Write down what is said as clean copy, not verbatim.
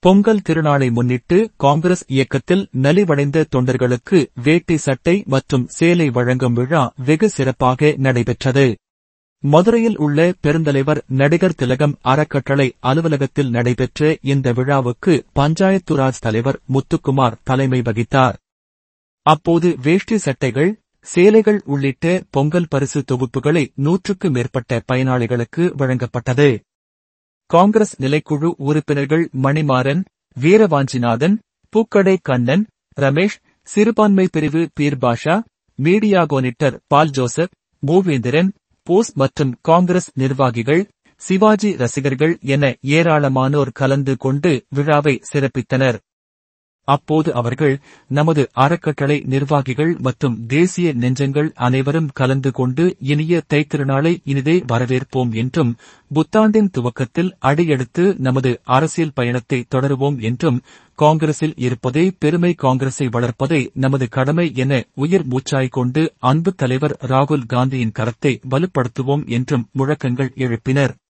பொங்கல் திருநாளை முன்னிட்டு காங்கிரஸ் இயக்கத்தில் நலிவடைந்த தொண்டர்களுக்கு வேட்டி சட்டை மற்றும் சேலை வழங்கும் விழா வெகு சிறப்பாக நடைபெற்றது. மதுரையில் உள்ள பெருந்தலைவர் நடிகர் திலகம் அறக்கட்டளை அலுவலகத்தில் நடைபெற்ற இந்த விழாவுக்கு பஞ்சாயத்துராஜ் தலைவர் முத்துக்குமார் தலைமை வகித்தார். அப்போது வேஷ்டி சட்டைகள், சேலைகள் உள்ளிட்ட பொங்கல் பரிசு தொகுப்புகளை 100க்கு மேற்பட்ட பயனாளிகளுக்கு வழங்கப்பட்டது. காங்கிரஸ் நிலைக்குழு உறுப்பினர்கள் மணிமாறன், வீரவாஞ்சிநாதன், பூக்கடை கண்ணன், ரமேஷ், சிறுபான்மை பிரிவு பீர்பாஷா, மீடியா கோனிட்டர் பால் ஜோசப், மூவேந்திரன், போஸ் மற்றும் காங்கிரஸ் நிர்வாகிகள், சிவாஜி ரசிகர்கள் என ஏராளமானோர் கலந்து கொண்டு விழாவை சிறப்பித்தனர். அப்போது அவர்கள், நமது அறக்கட்டளை நிர்வாகிகள் மற்றும் தேசிய நெஞ்சங்கள் அனைவரும் கலந்து கொண்டு இனிய தைத்திருநாளை இனிதே வரவேற்போம் என்றும், புத்தாண்டின் துவக்கத்தில் அடியெடுத்து நமது அரசியல் பயணத்தை தொடருவோம் என்றும், காங்கிரசில் இருப்பதே பெருமை, காங்கிரஸை வளர்ப்பதே நமது கடமை என உயிர் மூச்சாய் கொண்டு அன்பு தலைவர் ராகுல் காந்தியின் கரத்தை வலுப்படுத்துவோம் என்றும் முழக்கங்கள் எழுப்பினர்.